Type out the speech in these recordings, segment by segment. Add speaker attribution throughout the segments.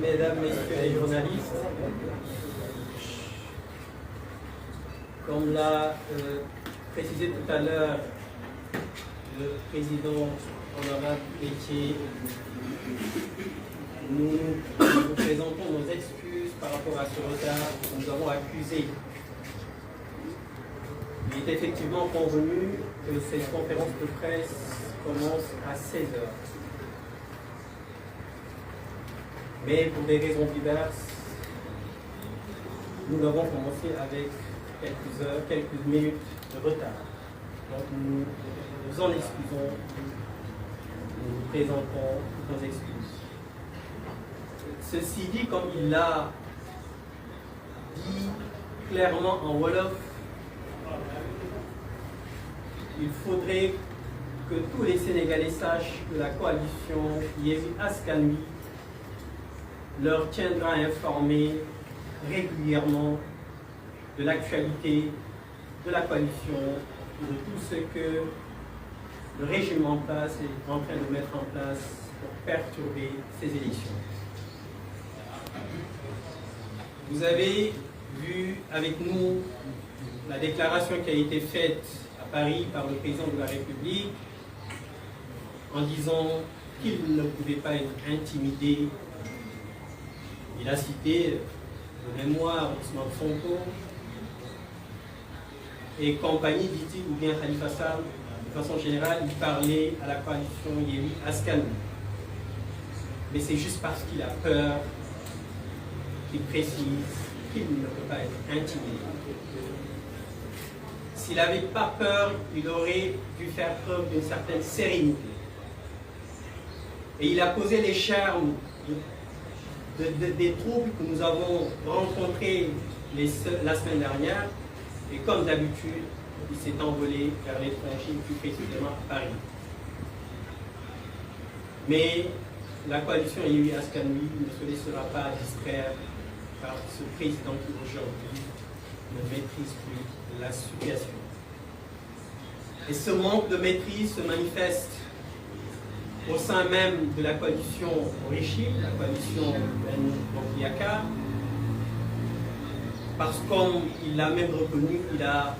Speaker 1: Mesdames, Messieurs les journalistes, comme l'a précisé tout à l'heure le président honorable Pétier, nous vous présentons nos excuses par rapport à ce retard que nous avons accusé. Il est effectivement convenu que cette conférence de presse commence à 16 h. Mais pour des raisons diverses, nous l'avons commencé avec quelques minutes de retard. Donc nous nous en excusons, nous présentons toutes nos excuses. Ceci dit, comme il l'a dit clairement en Wolof, il faudrait que tous les Sénégalais sachent que la coalition Yewwi Askan Wi leur tiendra informés régulièrement de l'actualité de la coalition, de tout ce que le régime en place est en train de mettre en place pour perturber ces élections. Vous avez vu avec nous la déclaration qui a été faite à Paris par le président de la République en disant qu'il ne pouvait pas être intimidé. Il a cité le mémoire d'Ousmane Sonko et compagnie, dit-il, ou bien Khalifa Sall. De façon générale, il parlait à la coalition Yewwi Askan Wi. Mais c'est juste parce qu'il a peur qu'il précise qu'il ne peut pas être intimidé. S'il n'avait pas peur, il aurait dû faire preuve d'une certaine sérénité. Et il a posé les charmes des troubles que nous avons rencontrés la semaine dernière, et comme d'habitude, il s'est envolé vers l'étranger, plus précisément à Paris. Mais la coalition Yewwi Askan Wi ne se laissera pas distraire par ce président qui aujourd'hui ne maîtrise plus la situation. Et ce manque de maîtrise se manifeste au sein même de la coalition au régime, la coalition Bokk-Yakaar, parce qu'il l'a même reconnu, il a,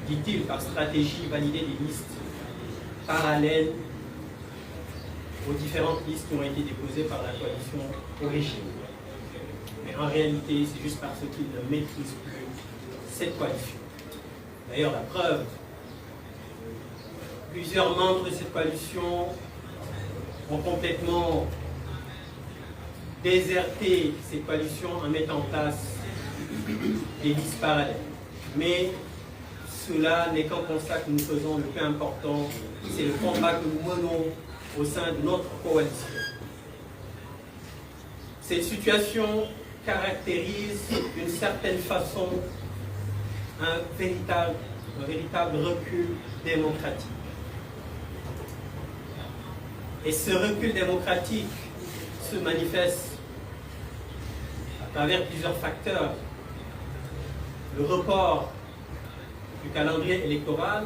Speaker 1: dit-il, par stratégie, validé des listes parallèles aux différentes listes qui ont été déposées par la coalition au régime. Mais en réalité, c'est juste parce qu'il ne maîtrise plus cette coalition. D'ailleurs, la preuve, plusieurs membres de cette coalition ont complètement déserté cette coalition en mettant en place des listes parallèles. Mais cela n'est qu'un constat que nous faisons. Le plus important, c'est le combat que nous menons au sein de notre coalition. Cette situation caractérise d'une certaine façon un véritable recul démocratique. Et ce recul démocratique se manifeste à travers plusieurs facteurs. Le report du calendrier électoral,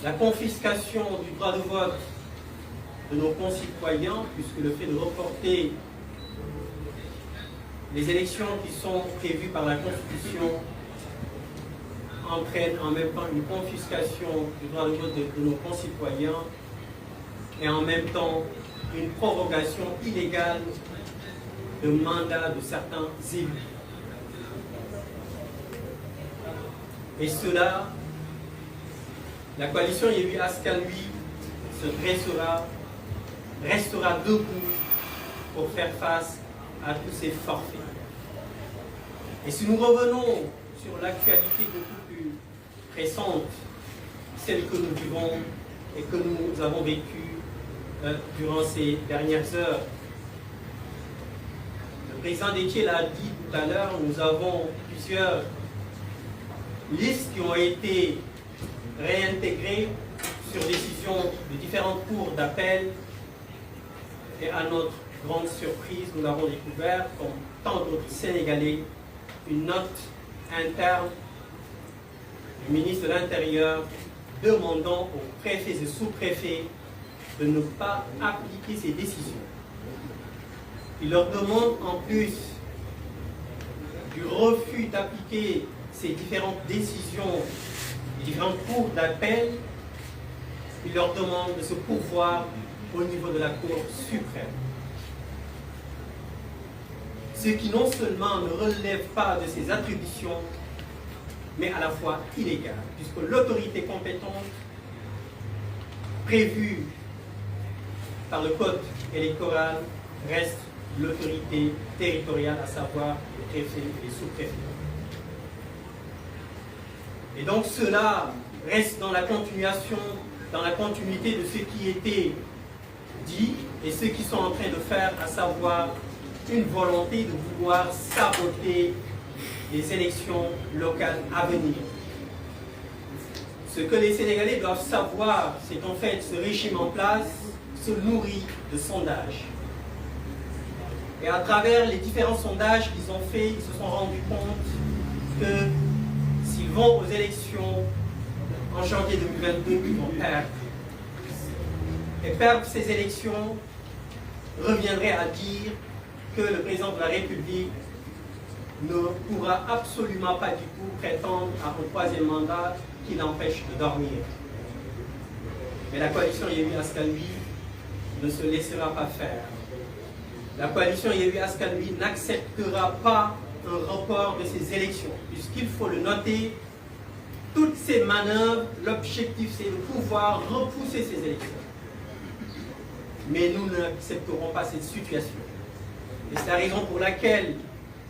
Speaker 1: la confiscation du droit de vote de nos concitoyens, puisque le fait de reporter les élections qui sont prévues par la Constitution entraîne en même temps une confiscation du droit de vote de nos concitoyens et en même temps une prorogation illégale de mandat de certains élus. Et cela, la coalition Yewwi Askan Wi restera debout pour faire face à tous ces forfaits. Et si nous revenons sur l'actualité beaucoup plus pressante, celle que nous vivons et que nous avons vécue durant ces dernières heures, le président Déthié l'a dit tout à l'heure, nous avons plusieurs listes qui ont été réintégrées sur décision de différentes cours d'appel, et à notre grande surprise, nous l'avons découvert, comme tant d'autres Sénégalais, une note interne du ministre de l'Intérieur demandant aux préfets et sous-préfets de ne pas appliquer ces décisions. Il leur demande en plus du refus d'appliquer ces différentes décisions, les différentes cours d'appel. Il leur demande de se pourvoir au niveau de la Cour suprême. Ce qui non seulement ne relève pas de ses attributions, mais à la fois illégal, puisque l'autorité compétente prévue par le code électoral reste l'autorité territoriale, à savoir les préfets et les sous-préfets. Et donc cela reste dans la continuation, dans la continuité de ce qui était dit et ce qu'ils sont en train de faire, à savoir une volonté de vouloir saboter les élections locales à venir. Ce que les Sénégalais doivent savoir, c'est qu'en fait, ce régime en place se nourrit de sondages. Et à travers les différents sondages qu'ils ont faits, ils se sont rendus compte que s'ils vont aux élections en janvier 2022, ils vont perdre. Et perdre ces élections reviendrait à dire que le président de la République ne pourra absolument pas du tout prétendre à un troisième mandat qui l'empêche de dormir. Mais la coalition Yewwi Askan Wi ne se laissera pas faire. La coalition Yewwi Askan Wi n'acceptera pas un report de ces élections, puisqu'il faut le noter, toutes ces manœuvres, l'objectif c'est de pouvoir repousser ces élections. Mais nous n'accepterons pas cette situation. Et c'est la raison pour laquelle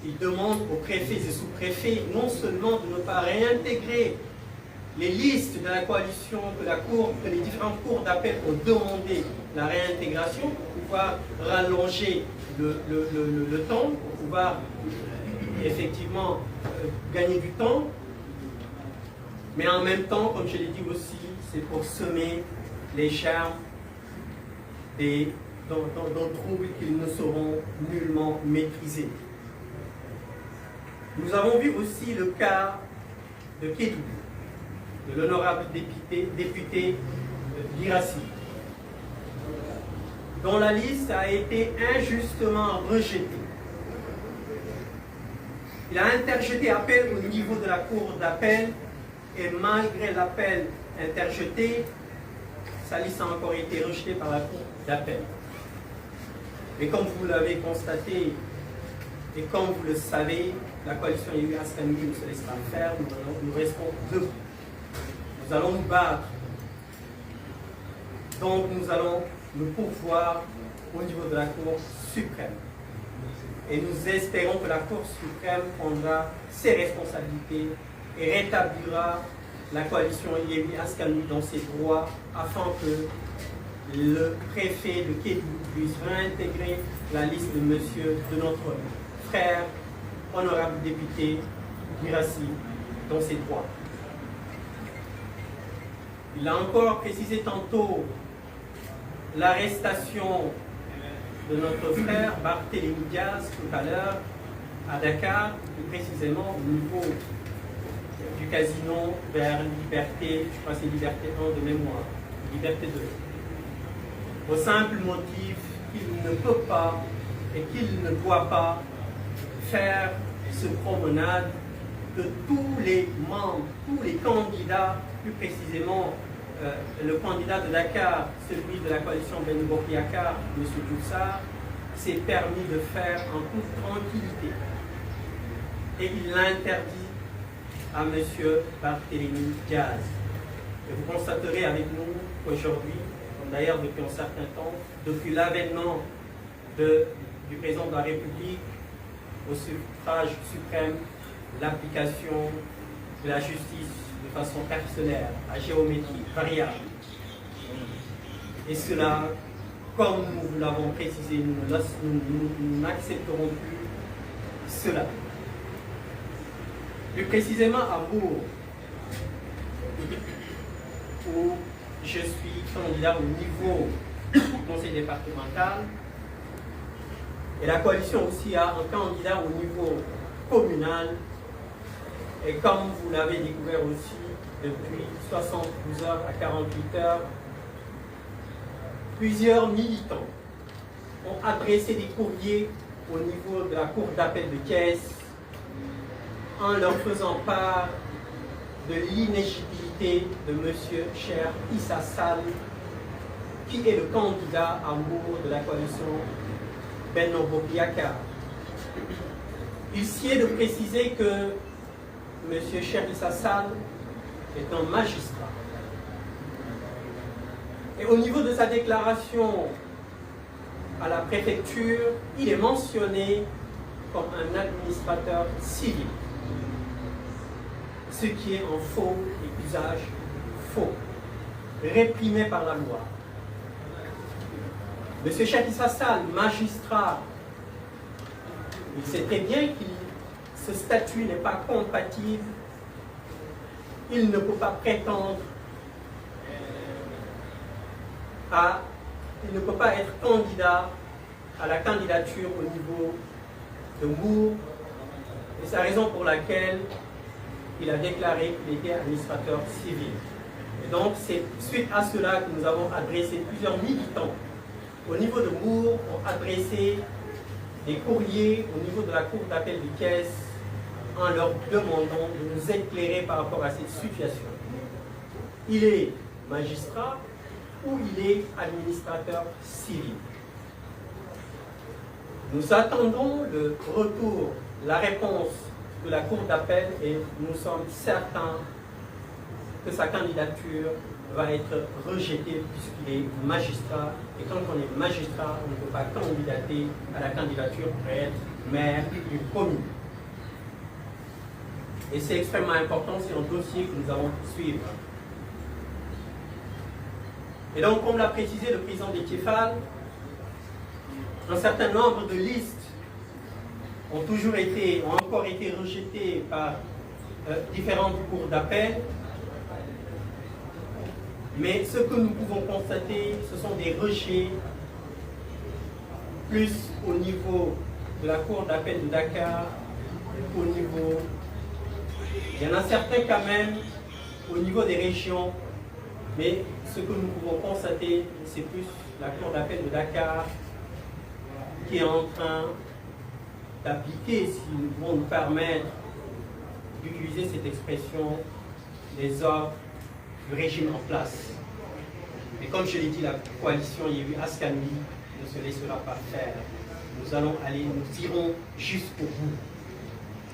Speaker 1: il demande aux préfets et sous-préfets non seulement de ne pas réintégrer les listes de la coalition que les différentes cours d'appel ont demandé la réintégration pour pouvoir rallonger le temps, pour pouvoir effectivement gagner du temps. Mais en même temps, comme je l'ai dit aussi, c'est pour semer les germes d'un trouble qu'ils ne seront nullement maîtrisés. Nous avons vu aussi le cas de Kédougou, de l'honorable député Guirassy, dont la liste a été injustement rejetée. Il a interjeté appel au niveau de la cour d'appel et malgré l'appel interjeté, sa liste a encore été rejetée par la cour d'appel. Mais comme vous l'avez constaté et comme vous le savez, la coalition Yewwi Askan Wi ne se laisse pas faire, nous restons debout. Nous allons nous battre. Donc nous allons nous pourvoir au niveau de la Cour suprême. Et nous espérons que la Cour suprême prendra ses responsabilités et rétablira la coalition Yewwi Askan Wi dans ses droits afin que le préfet de Kédougou puisse réintégrer la liste de notre frère, honorable député Guirassy, dans ses droits. Il a encore précisé tantôt l'arrestation de notre frère Barthélémy Diaz tout à l'heure à Dakar, plus précisément au niveau du casino vers Liberté, je crois que c'est Liberté 1 de mémoire, Liberté 2. Au simple motif qu'il ne peut pas et qu'il ne doit pas faire ce promenade que tous les membres, tous les candidats, plus précisément le candidat de Dakar, celui de la coalition Benno Bokk Yakaar, M. Diouf Sarr, s'est permis de faire en toute tranquillité. Et il l'interdit à M. Barthélémy Diaz. Et vous constaterez avec nous qu'aujourd'hui, comme d'ailleurs depuis un certain temps, depuis l'avènement du président de la République au suffrage suprême, l'application de la justice de façon personnelle, à géométrie variable. Et cela, comme nous l'avons précisé, nous n'accepterons plus cela. Plus précisément à Bourg, où je suis candidat au niveau du conseil départemental, et la coalition aussi a un candidat au niveau communal. Et comme vous l'avez découvert aussi, depuis 72 heures à 48 heures, plusieurs militants ont adressé des courriers au niveau de la Cour d'appel de Thiès en leur faisant part de l'inéligibilité de M. Cheikh Issa Sall, qui est le candidat à Mbour de la coalition Benno Bokk Yakaar. Il s'y est de préciser que M. Cheikh Issa Sall est un magistrat. Et au niveau de sa déclaration à la préfecture, il est mentionné comme un administrateur civil, ce qui est un faux et usage faux, réprimé par la loi. M. Cheikh Issa Sall, magistrat, il sait très bien que ce statut n'est pas compatible. Il ne peut pas prétendre il ne peut pas être candidat à la candidature au niveau de Mbour. Et c'est la raison pour laquelle il a déclaré qu'il était administrateur civil. Et donc c'est suite à cela que nous avons adressé plusieurs militants au niveau de Mbour, ont adressé des courriers au niveau de la Cour d'appel de Thiès en leur demandant de nous éclairer par rapport à cette situation. Il est magistrat ou il est administrateur civil. Nous attendons le retour, la réponse de la Cour d'appel et nous sommes certains que sa candidature va être rejetée puisqu'il est magistrat. Et quand on est magistrat, on ne peut pas candidater à la candidature pour être maire d'une commune. Et c'est extrêmement important, c'est un dossier que nous allons suivre. Et donc, comme l'a précisé le président Déthié Fall, un certain nombre de listes ont encore été rejetées par différentes cours d'appel. Mais ce que nous pouvons constater, ce sont des rejets plus au niveau de la Cour d'appel de Dakar, au niveau... Il y en a certains quand même au niveau des régions, mais ce que nous pouvons constater, c'est plus la Cour d'appel de Dakar qui est en train d'appliquer, s'ils vont nous permettre d'utiliser cette expression, les ordres du régime en place. Et comme je l'ai dit, la coalition Yewwi Askan Wi ne se laissera pas faire. Nous irons jusqu'au bout.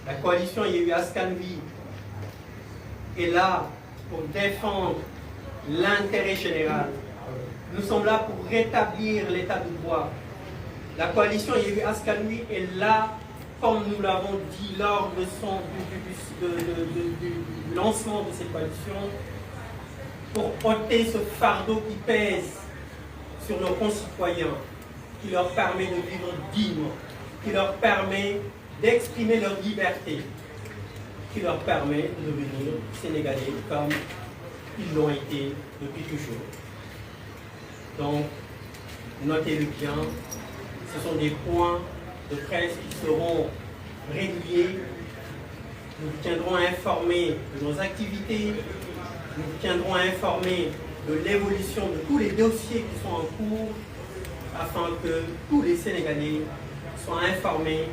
Speaker 1: La coalition Yewwi Askan Wi est là pour défendre l'intérêt général. Nous sommes là pour rétablir l'état de droit. La coalition Yewwi Askan Wi est là, comme nous l'avons dit lors de du lancement de cette coalition, pour ôter ce fardeau qui pèse sur nos concitoyens, qui leur permet de vivre dignement, qui leur permet d'exprimer leur liberté, qui leur permet de devenir sénégalais comme ils l'ont été depuis toujours. Donc, notez-le bien, ce sont des points de presse qui seront réguliers. Nous vous tiendrons informés de nos activités, nous vous tiendrons informés de l'évolution de tous les dossiers qui sont en cours, afin que tous les Sénégalais soient informés,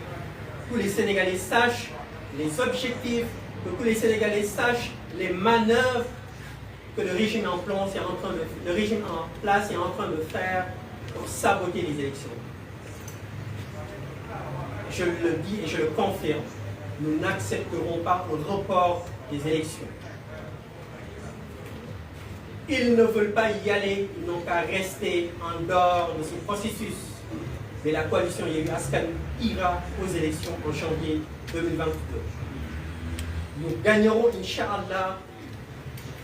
Speaker 1: que tous les Sénégalais sachent les objectifs, que tous les Sénégalais sachent les manœuvres que le régime en place est en train de faire pour saboter les élections. Je le dis et je le confirme, nous n'accepterons pas le report des élections. Ils ne veulent pas y aller, ils n'ont qu'à rester en dehors de ce processus. Mais la coalition Yewwi Askan Wi ira aux élections en janvier 2022. Nous gagnerons, Inch'Allah,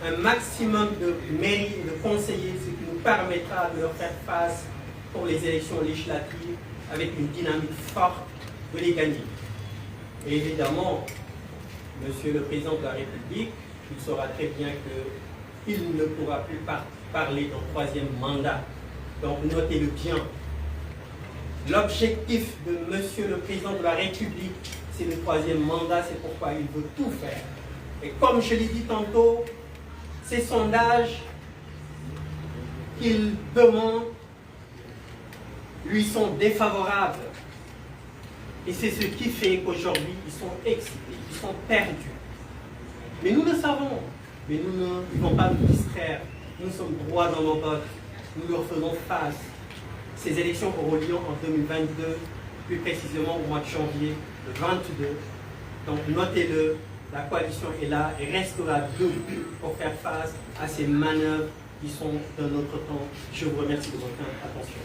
Speaker 1: un maximum de mairies et de conseillers, ce qui nous permettra de leur faire face pour les élections législatives avec une dynamique forte de les gagner. Et évidemment, Monsieur le Président de la République, il saura très bien qu'il ne pourra plus parler d'un troisième mandat. Donc notez-le bien. L'objectif de Monsieur le Président de la République, c'est le troisième mandat, c'est pourquoi il veut tout faire. Et comme je l'ai dit tantôt, ces sondages qu'il demande lui sont défavorables. Et c'est ce qui fait qu'aujourd'hui, ils sont excités, ils sont perdus. Mais nous le savons, mais nous ne vont pas nous distraire. Nous sommes droits dans nos bottes, nous leur faisons face. Ces élections auront lieu en 2022, plus précisément au mois de janvier, le 22. Donc notez-le, la coalition est là et restera debout pour faire face à ces manœuvres qui sont de notre temps. Je vous remercie de votre attention.